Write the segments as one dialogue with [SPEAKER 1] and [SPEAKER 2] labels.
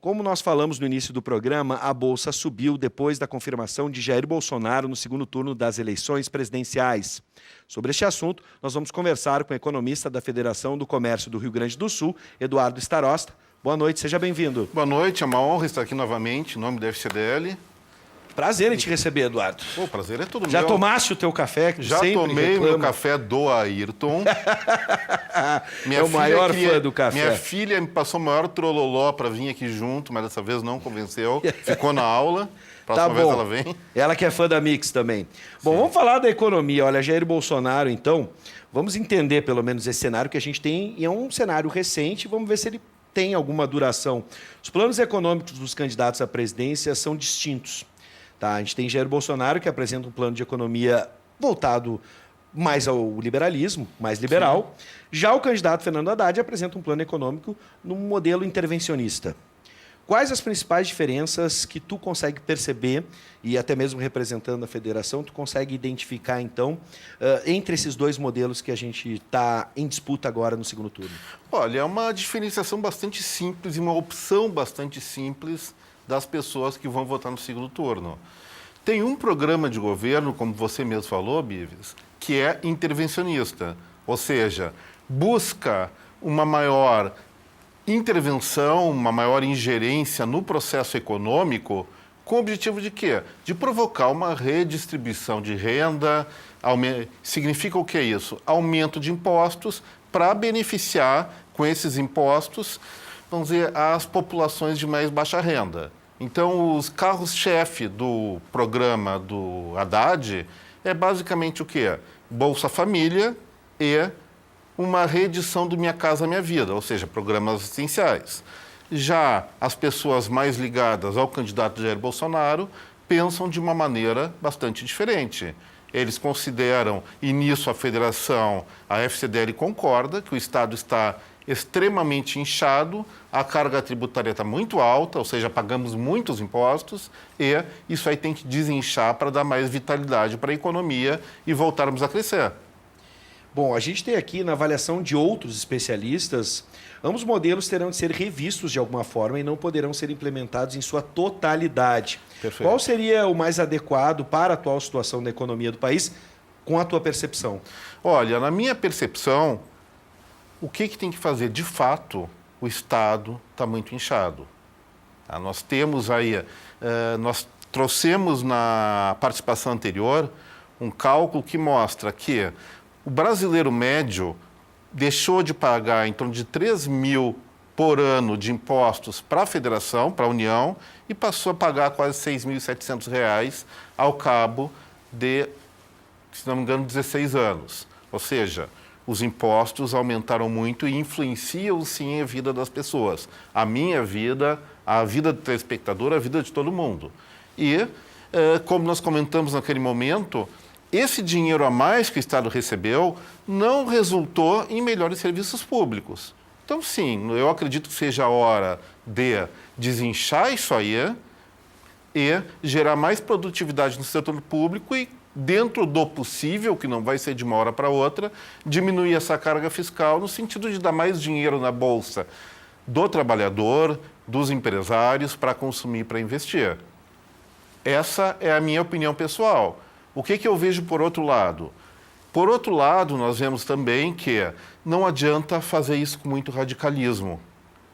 [SPEAKER 1] Como nós falamos no início do programa, a Bolsa subiu depois da confirmação de Jair Bolsonaro no segundo turno das eleições presidenciais. Sobre este assunto, nós vamos conversar com o economista da Federação do Comércio do Rio Grande do Sul, Eduardo Starosta. Boa noite, seja bem-vindo.
[SPEAKER 2] Boa noite, é uma honra estar aqui novamente, em nome da FCDL.
[SPEAKER 1] Prazer em te receber, Eduardo.
[SPEAKER 2] O prazer é todo meu.
[SPEAKER 1] Já tomaste o teu café? Que
[SPEAKER 2] Já
[SPEAKER 1] sempre
[SPEAKER 2] tomei
[SPEAKER 1] reclama.
[SPEAKER 2] meu café do Ayrton.
[SPEAKER 1] É o maior fã do café.
[SPEAKER 2] Minha filha me passou o maior trololó para vir aqui junto, mas dessa vez não convenceu. Ficou na aula. Próxima vez ela vem.
[SPEAKER 1] Ela que é fã da Mix também. Bom, vamos falar da economia. Olha, Jair Bolsonaro, então, vamos entender pelo menos esse cenário que a gente tem. E é um cenário recente, vamos ver se ele tem alguma duração. Os planos econômicos dos candidatos à presidência são distintos. Tá? A gente tem Jair Bolsonaro, que apresenta um plano de economia voltado mais ao liberalismo, mais liberal. Sim. Já o candidato Fernando Haddad apresenta um plano econômico num modelo intervencionista. Quais as principais diferenças que tu consegue perceber, e até mesmo representando a federação, tu consegue identificar, então, entre esses dois modelos que a gente está em disputa agora no segundo turno?
[SPEAKER 2] Olha, é uma diferenciação bastante simples e uma opção bastante simples das pessoas que vão votar no segundo turno. Tem um programa de governo, como você mesmo falou, Bives, que é intervencionista, ou seja, busca uma maior intervenção, uma maior ingerência no processo econômico, com o objetivo de quê? De provocar uma redistribuição de renda. Significa o que é isso? Aumento de impostos para beneficiar, com esses impostos, vamos dizer, as populações de mais baixa renda. Então, os carros-chefe do programa do Haddad é basicamente o quê? Bolsa Família e uma reedição do Minha Casa Minha Vida, ou seja, programas assistenciais. Já as pessoas mais ligadas ao candidato Jair Bolsonaro pensam de uma maneira bastante diferente. Eles consideram, e nisso a federação, a FCDL concorda, que o Estado está extremamente inchado, a carga tributária está muito alta, ou seja, pagamos muitos impostos, e isso aí tem que desinchar para dar mais vitalidade para a economia e voltarmos a crescer.
[SPEAKER 1] Bom, a gente tem aqui, na avaliação de outros especialistas, ambos modelos terão de ser revistos de alguma forma e não poderão ser implementados em sua totalidade. Perfeito. Qual seria o mais adequado para a atual situação da economia do país, com a tua percepção?
[SPEAKER 2] Olha, na minha percepção, o que tem que fazer? De fato, o Estado está muito inchado. Tá? Nós temos aí, nós trouxemos na participação anterior um cálculo que mostra que o brasileiro médio deixou de pagar em torno de 3 mil por ano de impostos para a federação, para a União, e passou a pagar quase R$6.700 ao cabo de, se não me engano, 16 anos. Ou seja, os impostos aumentaram muito e influenciam, sim, a vida das pessoas. A minha vida, a vida do telespectador, a vida de todo mundo. E, como nós comentamos naquele momento, esse dinheiro a mais que o Estado recebeu não resultou em melhores serviços públicos. Então, sim, eu acredito que seja a hora de desinchar isso aí e gerar mais produtividade no setor público e, dentro do possível, que não vai ser de uma hora para outra, diminuir essa carga fiscal no sentido de dar mais dinheiro na bolsa do trabalhador, dos empresários, para consumir, para investir. Essa é a minha opinião pessoal. O que eu vejo por outro lado? Por outro lado, nós vemos também que não adianta fazer isso com muito radicalismo.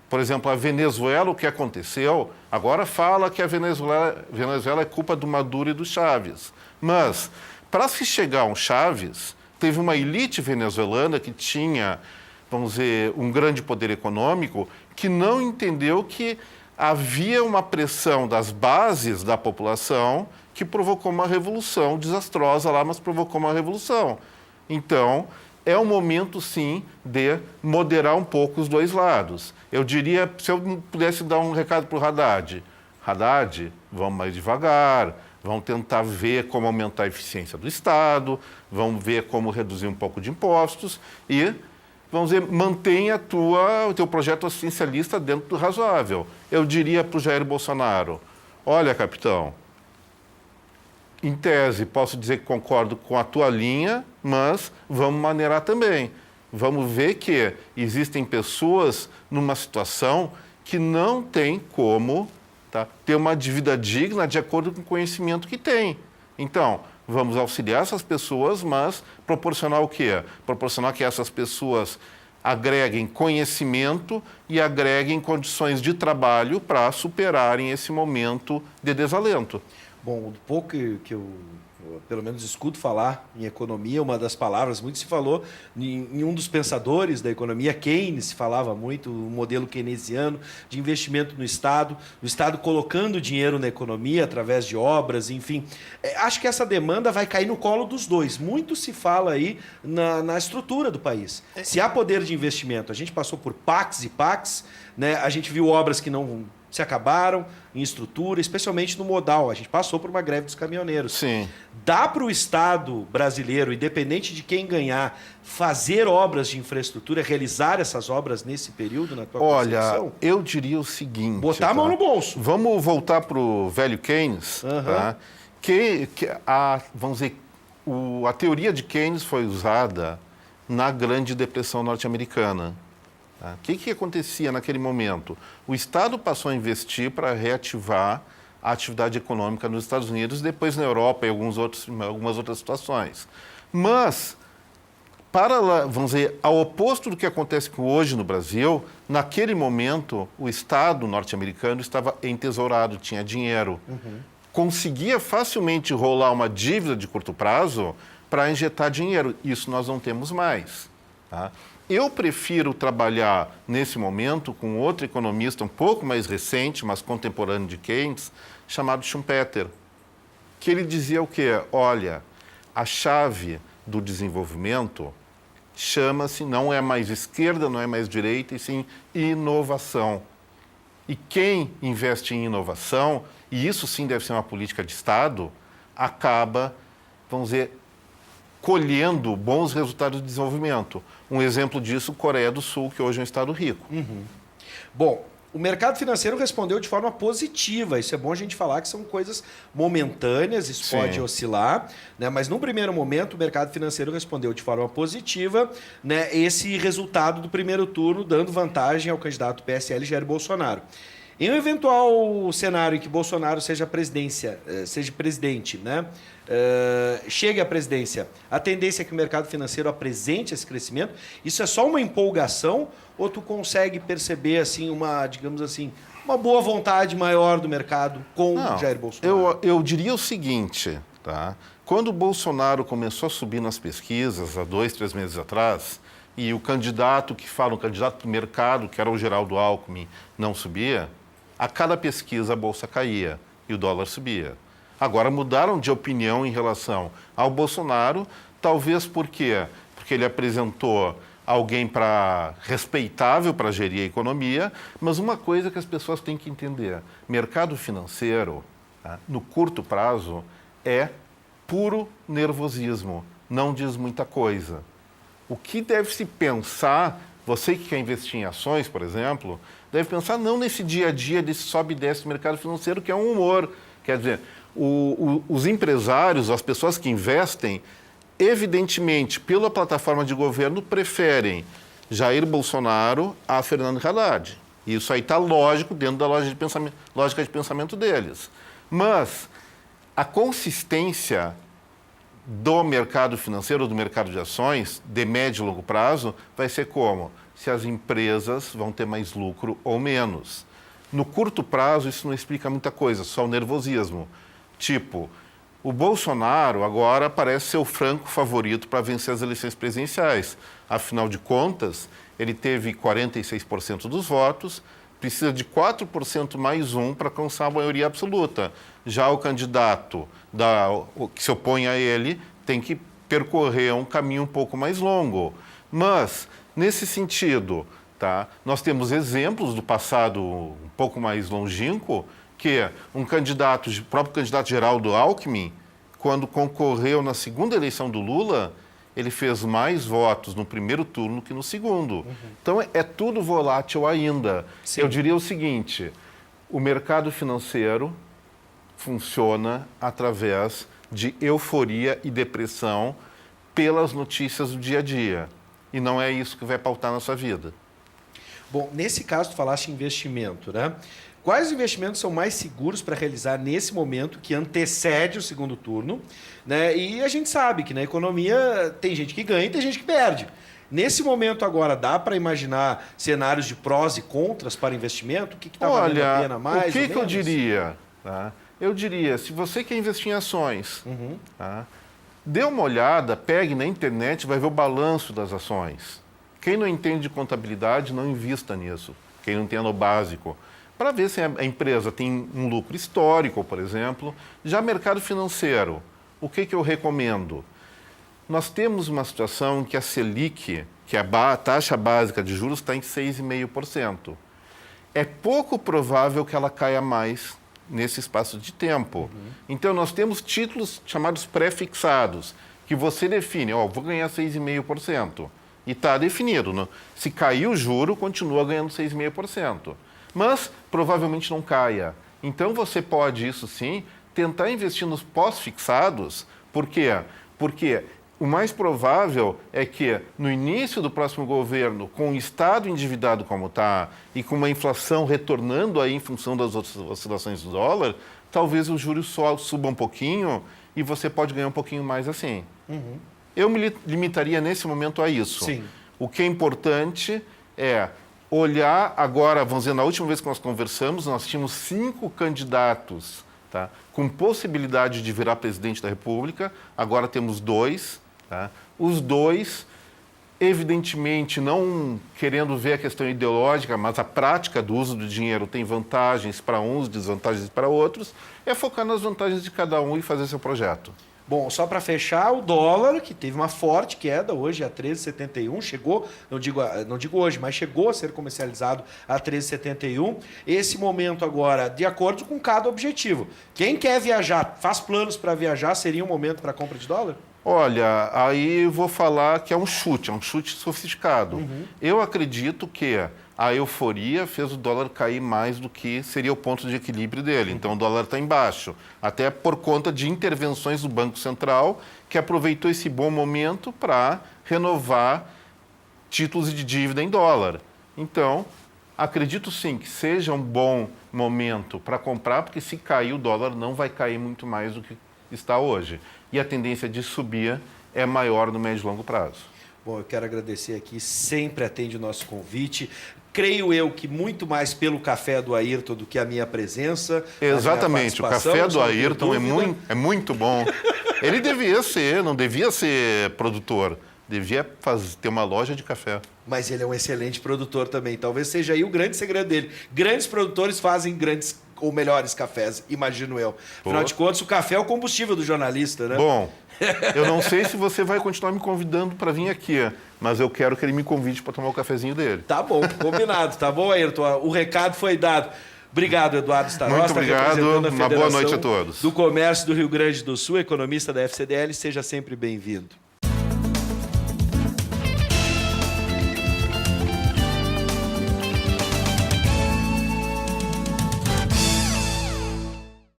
[SPEAKER 2] Por exemplo, a Venezuela, o que aconteceu, agora fala que a Venezuela é culpa do Maduro e do Chávez. Mas, para se chegar a um Chávez, teve uma elite venezuelana que tinha, vamos dizer, um grande poder econômico, que não entendeu que havia uma pressão das bases da população que provocou uma revolução desastrosa lá, mas provocou uma revolução. Então, é um momento, sim, de moderar um pouco os dois lados. Eu diria, se eu pudesse dar um recado para o Haddad, Haddad, vamos mais devagar, vamos tentar ver como aumentar a eficiência do Estado, vamos ver como reduzir um pouco de impostos e, vamos dizer, mantenha o teu projeto assistencialista dentro do razoável. Eu diria para o Jair Bolsonaro, olha, capitão, em tese, posso dizer que concordo com a tua linha, mas vamos maneirar também. Vamos ver que existem pessoas numa situação que não tem como, tá, ter uma dívida digna de acordo com o conhecimento que tem. Então, vamos auxiliar essas pessoas, mas proporcionar o quê? Proporcionar que essas pessoas agreguem conhecimento e agreguem condições de trabalho para superarem esse momento de desalento.
[SPEAKER 1] Bom, o pouco que eu, pelo menos, escuto falar em economia, uma das palavras, muito se falou em um dos pensadores da economia, Keynes, se falava muito, o modelo keynesiano de investimento no Estado, o Estado colocando dinheiro na economia através de obras, enfim. Acho que essa demanda vai cair no colo dos dois. Muito se fala aí na estrutura do país. Se há poder de investimento, a gente passou por PACs e PACs, né? A gente viu obras que não se acabaram em estrutura, especialmente no modal. A gente passou por uma greve dos caminhoneiros.
[SPEAKER 2] Sim.
[SPEAKER 1] Dá para o Estado brasileiro, independente de quem ganhar, fazer obras de infraestrutura, realizar essas obras nesse período, na tua concepção?
[SPEAKER 2] Olha, eu diria o seguinte...
[SPEAKER 1] Botar a mão no bolso.
[SPEAKER 2] Vamos voltar para o velho Keynes. Tá? Vamos dizer, a teoria de Keynes foi usada na Grande Depressão norte-americana. O que acontecia naquele momento? O Estado passou a investir para reativar a atividade econômica nos Estados Unidos, depois na Europa e algumas outras situações. Mas, vamos dizer, ao oposto do que acontece hoje no Brasil, naquele momento o Estado norte-americano estava entesourado, tinha dinheiro. Conseguia facilmente rolar uma dívida de curto prazo para injetar dinheiro. Isso nós não temos mais. Tá? Eu prefiro trabalhar, nesse momento, com outro economista um pouco mais recente, mas contemporâneo de Keynes, chamado Schumpeter, que ele dizia o quê? Olha, a chave do desenvolvimento chama-se, não é mais esquerda, não é mais direita, e sim inovação. E quem investe em inovação, e isso sim deve ser uma política de Estado, acaba, vamos dizer, colhendo bons resultados de desenvolvimento. Um exemplo disso, Coreia do Sul, que hoje é um estado rico.
[SPEAKER 1] Bom, o mercado financeiro respondeu de forma positiva. Isso é bom a gente falar que são coisas momentâneas, isso
[SPEAKER 2] Sim.
[SPEAKER 1] pode oscilar, né? Mas num primeiro momento o mercado financeiro respondeu de forma positiva, né, esse resultado do primeiro turno, dando vantagem ao candidato PSL Jair Bolsonaro. Em um eventual cenário em que Bolsonaro seja presidente, né? Chegue à presidência, a tendência é que o mercado financeiro apresente esse crescimento. Isso é só uma empolgação ou tu consegue perceber assim digamos assim, uma boa vontade maior do mercado com o Jair Bolsonaro?
[SPEAKER 2] Eu diria o seguinte, tá? Quando o Bolsonaro começou a subir nas pesquisas, há 2, 3 meses atrás, e o candidato do mercado, que era o Geraldo Alckmin, não subia, a cada pesquisa a bolsa caía e o dólar subia. Agora mudaram de opinião em relação ao Bolsonaro, talvez por quê? Porque ele apresentou alguém respeitável para gerir a economia, mas uma coisa que as pessoas têm que entender, mercado financeiro, tá, no curto prazo, é puro nervosismo, não diz muita coisa. O que deve se pensar, você que quer investir em ações, por exemplo, deve pensar não nesse dia a dia desse sobe e desce do mercado financeiro, que é um humor. Quer dizer, os empresários, as pessoas que investem, evidentemente, pela plataforma de governo, preferem Jair Bolsonaro a Fernando Haddad. Isso aí está lógico dentro da lógica de pensamento deles. Mas a consistência do mercado financeiro, do mercado de ações, de médio e longo prazo, vai ser como? Se as empresas vão ter mais lucro ou menos. No curto prazo, isso não explica muita coisa, só o nervosismo. Tipo, o Bolsonaro agora parece ser o franco favorito para vencer as eleições presidenciais. Afinal de contas, ele teve 46% dos votos, precisa de 4% mais um para alcançar a maioria absoluta. Já o candidato que se opõe a ele tem que percorrer um caminho um pouco mais longo. Mas, nesse sentido, tá, nós temos exemplos do passado um pouco mais longínquo, que o próprio candidato Geraldo Alckmin, quando concorreu na segunda eleição do Lula, ele fez mais votos no primeiro turno que no segundo. Então, é tudo volátil ainda.
[SPEAKER 1] Sim.
[SPEAKER 2] Eu diria o seguinte, o mercado financeiro funciona através de euforia e depressão pelas notícias do dia a dia. E não é isso que vai pautar na sua vida.
[SPEAKER 1] Bom, nesse caso, tu falaste em investimento, né? Quais investimentos são mais seguros para realizar nesse momento que antecede o segundo turno? Né? E a gente sabe que na economia tem gente que ganha e tem gente que perde. Nesse momento agora, dá para imaginar cenários de prós e contras para investimento? O que está valendo a pena mais?
[SPEAKER 2] O que eu diria? Tá? Eu diria, se você quer investir em ações, tá? Dê uma olhada, pegue na internet, vai ver o balanço das ações. Quem não entende de contabilidade, não invista nisso. Quem não entende o básico. Para ver se a empresa tem um lucro histórico, por exemplo. Já mercado financeiro, o que eu recomendo? Nós temos uma situação em que a Selic, que é a taxa básica de juros, está em 6,5%. É pouco provável que ela caia mais nesse espaço de tempo. Então, nós temos títulos chamados pré-fixados, que você define, vou ganhar 6,5%. E está definido. Né? Se cair o juro, continua ganhando 6,5%. Mas provavelmente não caia. Então você pode, isso sim, tentar investir nos pós-fixados. Por quê? Porque o mais provável é que no início do próximo governo, com o Estado endividado como está e com uma inflação retornando aí em função das outras oscilações do dólar, talvez o juros só suba um pouquinho e você pode ganhar um pouquinho mais assim. Eu me limitaria nesse momento a isso.
[SPEAKER 1] Sim.
[SPEAKER 2] O que é importante é olhar agora, vamos dizer, na última vez que nós conversamos, nós tínhamos 5 candidatos, tá, com possibilidade de virar presidente da República, agora temos 2. Tá? Os 2, evidentemente, não querendo ver a questão ideológica, mas a prática do uso do dinheiro tem vantagens para uns, desvantagens para outros, é focar nas vantagens de cada um e fazer seu projeto.
[SPEAKER 1] Bom, só para fechar, o dólar, que teve uma forte queda hoje a 13,71, chegou, não digo hoje, mas chegou a ser comercializado a 13,71. Esse momento agora, de acordo com cada objetivo. Quem quer viajar, faz planos para viajar, seria um momento para compra de dólar?
[SPEAKER 2] Olha, aí vou falar que é um chute sofisticado. Eu acredito que a euforia fez o dólar cair mais do que seria o ponto de equilíbrio dele. Então, o dólar está embaixo, até por conta de intervenções do Banco Central, que aproveitou esse bom momento para renovar títulos de dívida em dólar. Então, acredito sim que seja um bom momento para comprar, porque se cair o dólar não vai cair muito mais do que está hoje. E a tendência de subir é maior no médio e longo prazo.
[SPEAKER 1] Bom, eu quero agradecer aqui, sempre atende o nosso convite. Creio eu que muito mais pelo café do Ayrton do que a minha presença.
[SPEAKER 2] Exatamente, o café do Ayrton é muito bom. Ele não devia ser produtor, devia ter uma loja de café.
[SPEAKER 1] Mas ele é um excelente produtor também. Talvez seja aí o grande segredo dele. Grandes produtores fazem grandes ou melhores cafés, imagino eu. Afinal de contas, o café é o combustível do jornalista, né?
[SPEAKER 2] Bom, eu não sei se você vai continuar me convidando para vir aqui, mas eu quero que ele me convide para tomar o cafezinho dele.
[SPEAKER 1] Tá bom, combinado. Tá bom, Ayrton? O recado foi dado. Obrigado, Eduardo Starosta.
[SPEAKER 2] Muito obrigado. Uma boa noite a todos.
[SPEAKER 1] Do Comércio do Rio Grande do Sul, economista da FCDL. Seja sempre bem-vindo.